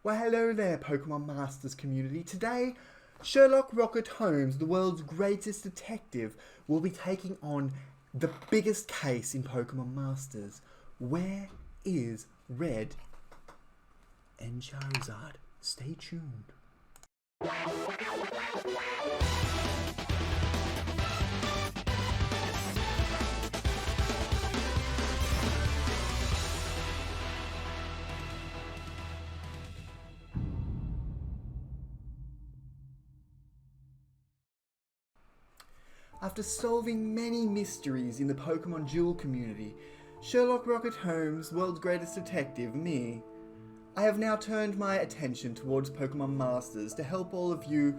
Well, hello there, Pokemon Masters community. Today, Sherlock Holmes, the world's greatest detective, will be taking on the biggest case in Pokemon Masters. Where is Red and Charizard? Stay tuned. After solving many mysteries in the Pokemon Duel community, Sherlock Holmes, world's greatest detective, me, I have now turned my attention towards Pokemon Masters to help all of you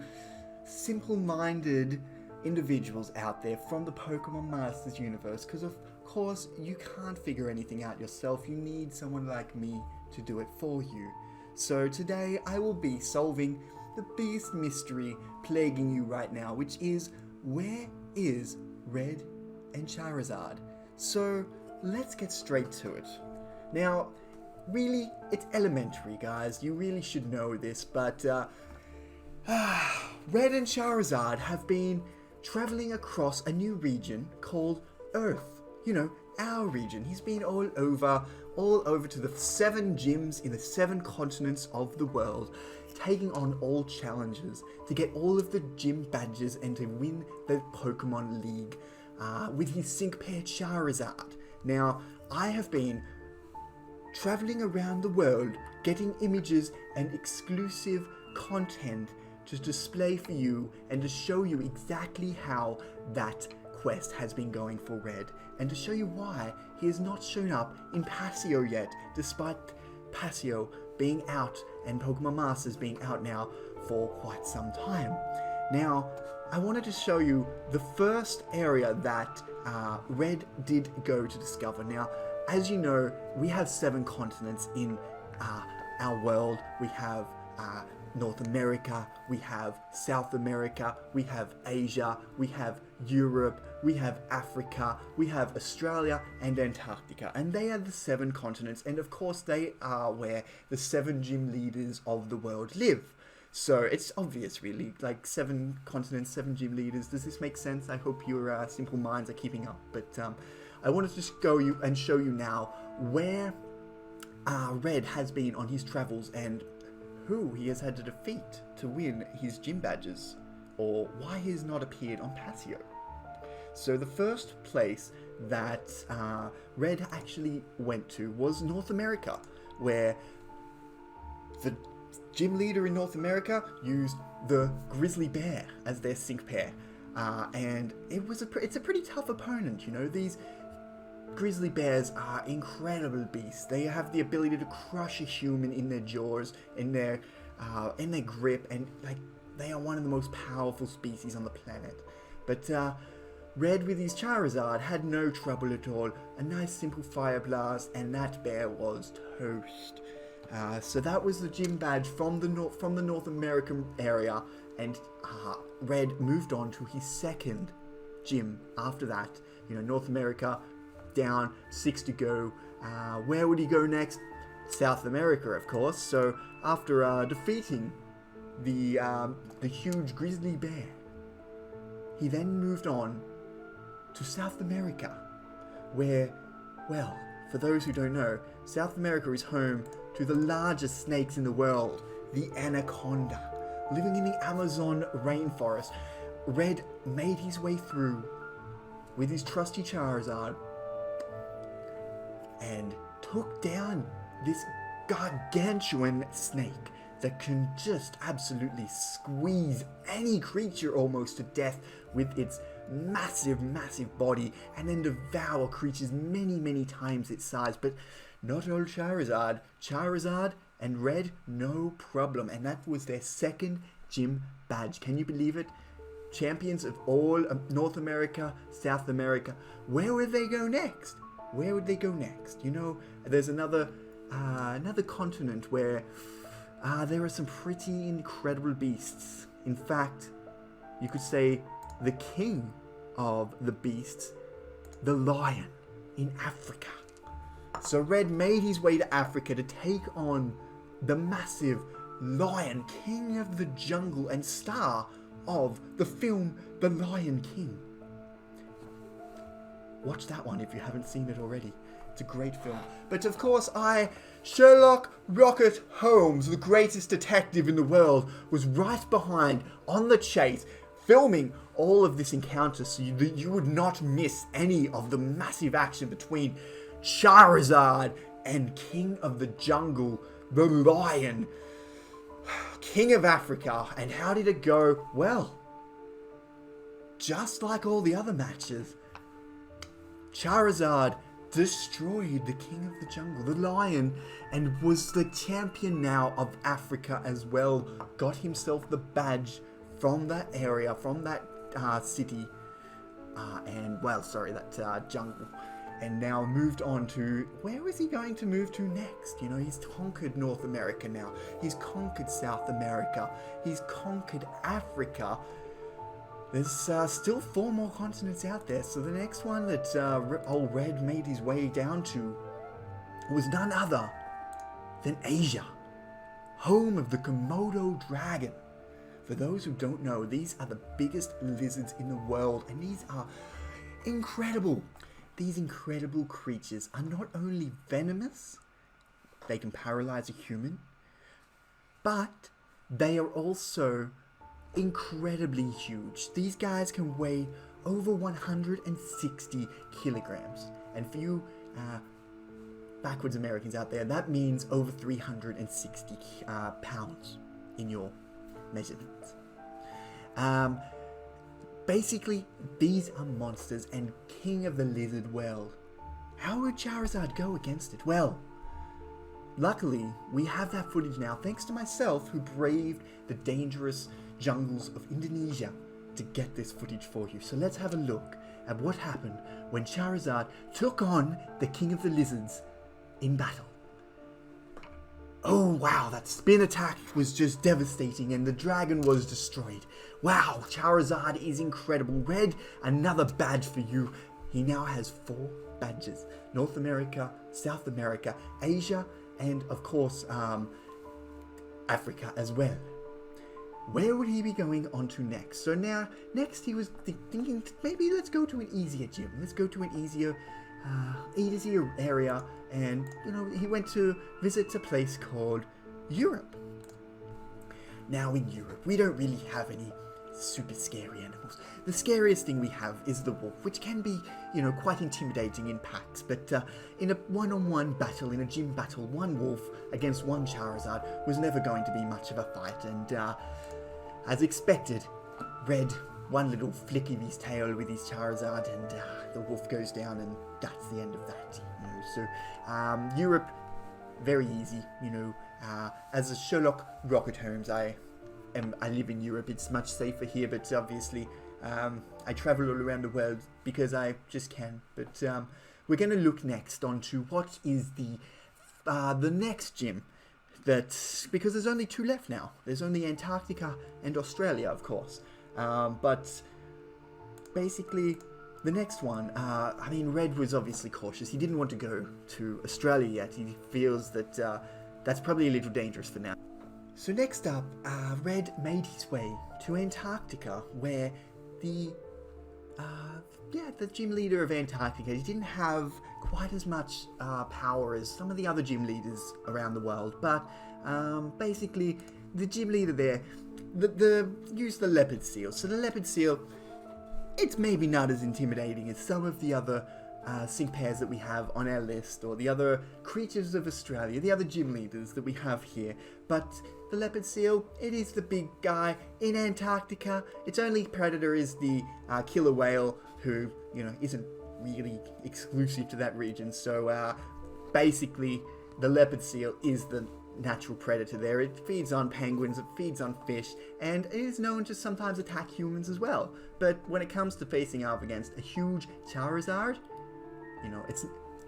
simple-minded individuals out there from the Pokemon Masters universe, because of course you can't figure anything out yourself. You need someone like me to do it for you. So today I will be solving the biggest mystery plaguing you right now, which is, where is Red and Charizard? So let's get straight to it. Now, really, it's elementary, guys. You really should know this, but Red and Charizard have been traveling across a new region called Earth. You know, our region. He's been all over to the 7 gyms in the 7 continents of the world, taking on all challenges to get all of the gym badges and to win the Pokemon League with his sync pair Charizard. Now, I have been traveling around the world getting images and exclusive content to display for you and to show you exactly how that quest has been going for Red, and to show you why he has not shown up in Paseo yet, despite Paseo being out and Pokemon Masters being out now for quite some time. Now, I wanted to show you the first area that Red did go to discover. Now, as you know, we have 7 continents in our world. We have North America, we have South America, we have Asia, we have Europe, we have Africa, we have Australia and Antarctica, and they are the 7 continents, and of course they are where the 7 gym leaders of the world live. So it's obvious, really, like 7 continents, 7 gym leaders. Does this make sense? I hope your simple minds are keeping up, but I wanted to just go you and show you now where Red has been on his travels and who he has had to defeat to win his gym badges, or why he has not appeared on Paseo. So the first place that Red actually went to was North America, where the gym leader in North America used the grizzly bear as their sync pair, and it's a pretty tough opponent. You know, these grizzly bears are incredible beasts. They have the ability to crush a human in their jaws, in their grip, and like they are one of the most powerful species on the planet. But Red with his Charizard had no trouble at all. A nice simple fire blast, and that bear was toast. So that was the gym badge from the North American area, and Red moved on to his second gym after that. You know, North America down, 6 to go. Where would he go next? South America, of course. So after defeating the huge grizzly bear, he then moved on to South America, where, well, for those who don't know, South America is home to the largest snakes in the world, the anaconda, living in the Amazon rainforest. Red made his way through with his trusty Charizard and took down this gargantuan snake that can just absolutely squeeze any creature almost to death with its massive body, and then devour creatures many times its size. But not old Charizard. Charizard and Red, no problem, and that was their second gym badge. Can you believe it? Champions of all North America, South America. Where would they go next? Where would they go next? You know, there's another continent where there are some pretty incredible beasts. In fact, you could say the king of the beasts, the lion in Africa. So Red made his way to Africa to take on the massive lion, king of the jungle and star of the film The Lion King. Watch that one if you haven't seen it already. It's a great film. But of course Sherlock Rocket Holmes, the greatest detective in the world, was right behind on the chase, filming all of this encounter so that you would not miss any of the massive action between Charizard and King of the Jungle, the Lion, King of Africa. And how did it go? Well, just like all the other matches, Charizard destroyed the King of the Jungle, the Lion, and was the champion now of Africa as well. Got himself the badge from that area, from that city, that jungle. And now moved on to, where is he going to move to next? You know, he's conquered North America now. He's conquered South America. He's conquered Africa. There's still 4 more continents out there. So the next one that old Red made his way down to was none other than Asia, home of the Komodo dragon. For those who don't know, these are the biggest lizards in the world, and these are incredible. These incredible creatures are not only venomous, they can paralyze a human, but they are also incredibly huge. These guys can weigh over 160 kilograms. And for you backwards Americans out there, that means over 360 pounds in your measurements. Basically, these are monsters and king of the lizard world. How would Charizard go against it? Well, luckily, we have that footage now, thanks to myself, who braved the dangerous jungles of Indonesia to get this footage for you. So let's have a look at what happened when Charizard took on the King of the Lizards in battle. Oh wow, that spin attack was just devastating and the dragon was destroyed. Wow, Charizard is incredible. Red, another badge for you. He now has 4 badges. North America, South America, Asia, and of course, Africa as well. Where would he be going on to next? So now, next he was thinking, maybe let's go to an easier gym. Let's go to an easier area. And, you know, he went to visit a place called Europe. Now in Europe, we don't really have any super scary animals. The scariest thing we have is the wolf, which can be, you know, quite intimidating in packs. But in a one-on-one battle, in a gym battle, 1 wolf against 1 Charizard was never going to be much of a fight. And as expected, Red, one little flick of his tail with his Charizard, and the wolf goes down, and that's the end of that. You know, so Europe, very easy. You know, as a Sherlock Rocket Holmes, I live in Europe. It's much safer here, but obviously I travel all around the world because I just can. But we're going to look next onto what is the next gym. Because there's only 2 left now. There's only Antarctica and Australia, of course. But basically, the next one, I mean, Red was obviously cautious. He didn't want to go to Australia yet. He feels that that's probably a little dangerous for now. So next up, Red made his way to Antarctica, where the gym leader of Antarctica, he didn't have quite as much power as some of the other gym leaders around the world, but basically the gym leader there used the leopard seal. So the leopard seal, it's maybe not as intimidating as some of the other sync pairs that we have on our list, or the other creatures of Australia, the other gym leaders that we have here, but the leopard seal, it is the big guy in Antarctica. Its only predator is the killer whale, who, you know, isn't really exclusive to that region. So basically the leopard seal is the natural predator there. It feeds on penguins, it feeds on fish, and it is known to sometimes attack humans as well. But when it comes to facing off against a huge Charizard, you know,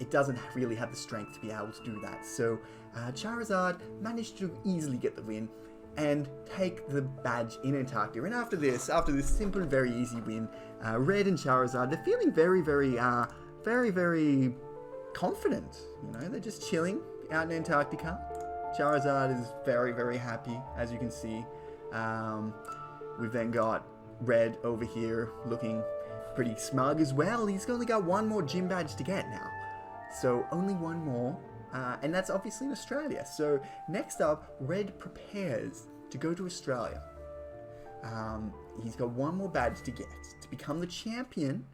it doesn't really have the strength to be able to do that. So Charizard managed to easily get the win and take the badge in Antarctica. And after this simple, very easy win, Red and Charizard, they're feeling very, very confident. You know, they're just chilling out in Antarctica, Charizard is very, very happy, as you can see. We've then got Red over here looking pretty smug as well. He's only got one more gym badge to get now. So only one more. And that's obviously in Australia. So next up, Red prepares to go to Australia. He's got one more badge to get to become the champion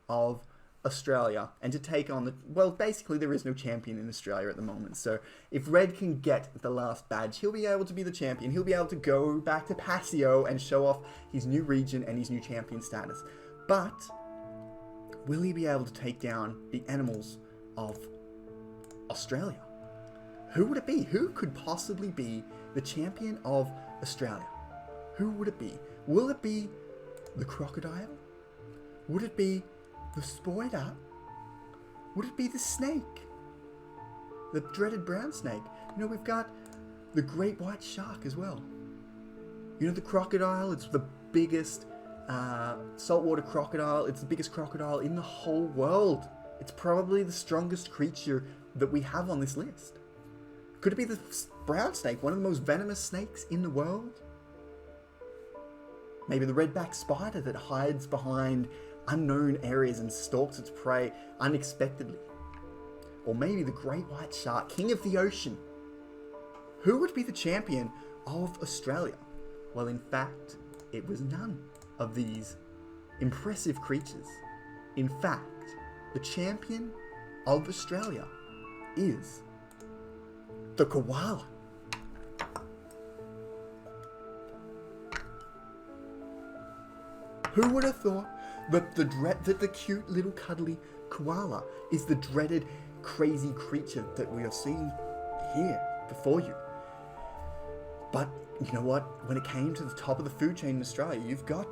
of Australia and to take on the... Well, basically there is no champion in Australia at the moment. So if Red can get the last badge, he'll be able to be the champion. He'll be able to go back to Paseo and show off his new region and his new champion status. But will he be able to take down the animals of Australia? Who would it be? Who could possibly be the champion of Australia? Who would it be? Will it be the crocodile? Would it be the spider? Would it be the snake? The dreaded brown snake? You know, we've got the great white shark as well. You know, the crocodile, it's the biggest saltwater crocodile. It's the biggest crocodile in the whole world. It's probably the strongest creature that we have on this list. Could it be the brown snake, one of the most venomous snakes in the world? Maybe the redback spider that hides behind unknown areas and stalks its prey unexpectedly. Or maybe the great white shark, king of the ocean. Who would be the champion of Australia? Well, in fact, it was none of these impressive creatures. In fact, the champion of Australia is the koala. Who would have thought that the cute little cuddly koala is the dreaded crazy creature that we are seeing here before you? But you know what? When it came to the top of the food chain in Australia, you've got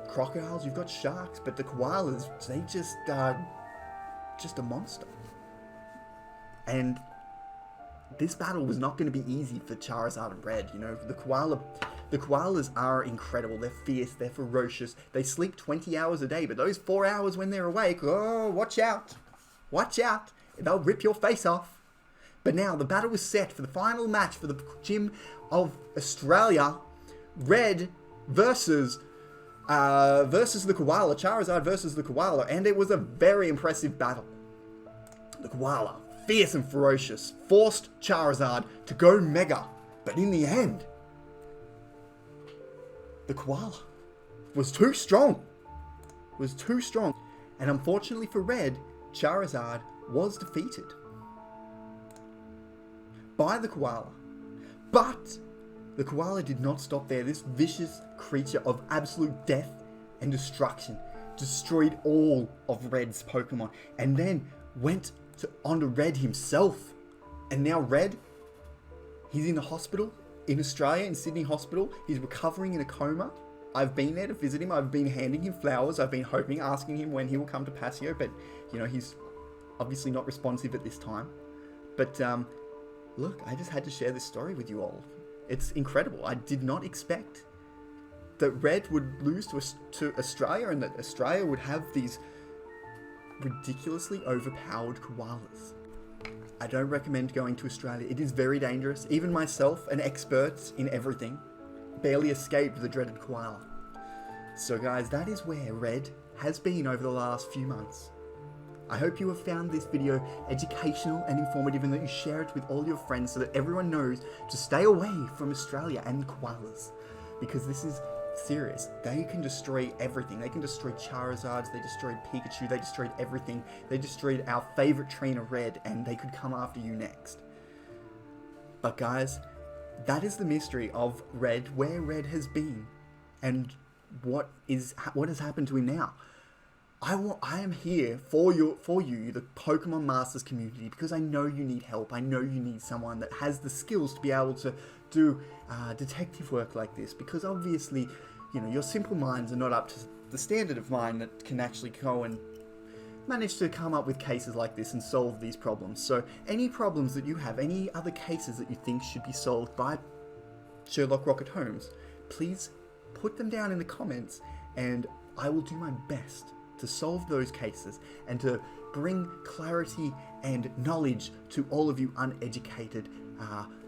crocodiles, you've got sharks, but the koalas, they just a monster. And this battle was not going to be easy for Charizard and Red. You know, the koalas are incredible. They're fierce, they're ferocious. They sleep 20 hours a day, but those 4 hours when they're awake, oh, watch out. Watch out. They'll rip your face off. But now the battle was set for the final match for the gym of Australia. Red versus the koala. Charizard versus the koala. And it was a very impressive battle. The koala, fierce and ferocious, forced Charizard to go mega. But in the end, the koala was too strong. And unfortunately for Red, Charizard was defeated by the koala. But the koala did not stop there. This vicious creature of absolute death and destruction destroyed all of Red's Pokemon and then went onto Red himself. And now Red, he's in the hospital in Australia, in Sydney Hospital. He's recovering in a coma. I've been there to visit him. I've been handing him flowers. I've been asking him when he will come to Paseo, but you know, he's obviously not responsive at this time. But look, I just had to share this story with you all. It's incredible. I did not expect that Red would lose to Australia and that Australia would have these ridiculously overpowered koalas. I don't recommend going to Australia. It is very dangerous. Even myself, an expert in everything, barely escaped the dreaded koala. So guys, that is where Red has been over the last few months. I hope you have found this video educational and informative and that you share it with all your friends so that everyone knows to stay away from Australia and koalas. Because this is serious. They can destroy everything. They can destroy Charizards, they destroyed Pikachu, they destroyed everything. They destroyed our favorite trainer Red, and they could come after you next. But guys, that is the mystery of Red, where Red has been, and what has happened to him now. I am here for you, the Pokemon Masters community, because I know you need help. I know you need someone that has the skills to be able to do detective work like this, because obviously, you know, your simple minds are not up to the standard of mine that can actually go and manage to come up with cases like this and solve these problems. So any problems that you have, any other cases that you think should be solved by Sherlock Rocket Holmes, please put them down in the comments and I will do my best to solve those cases and to bring clarity and knowledge to all of you uneducated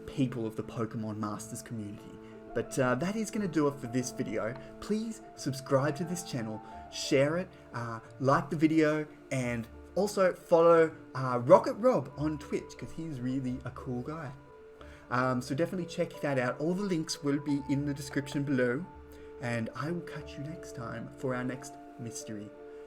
people of the Pokemon Masters community. But that is going to do it for this video. Please subscribe to this channel, share it, like the video, and also follow Rocket Rob on Twitch, because he's really a cool guy. So definitely check that out. All the links will be in the description below. And I will catch you next time for our next mystery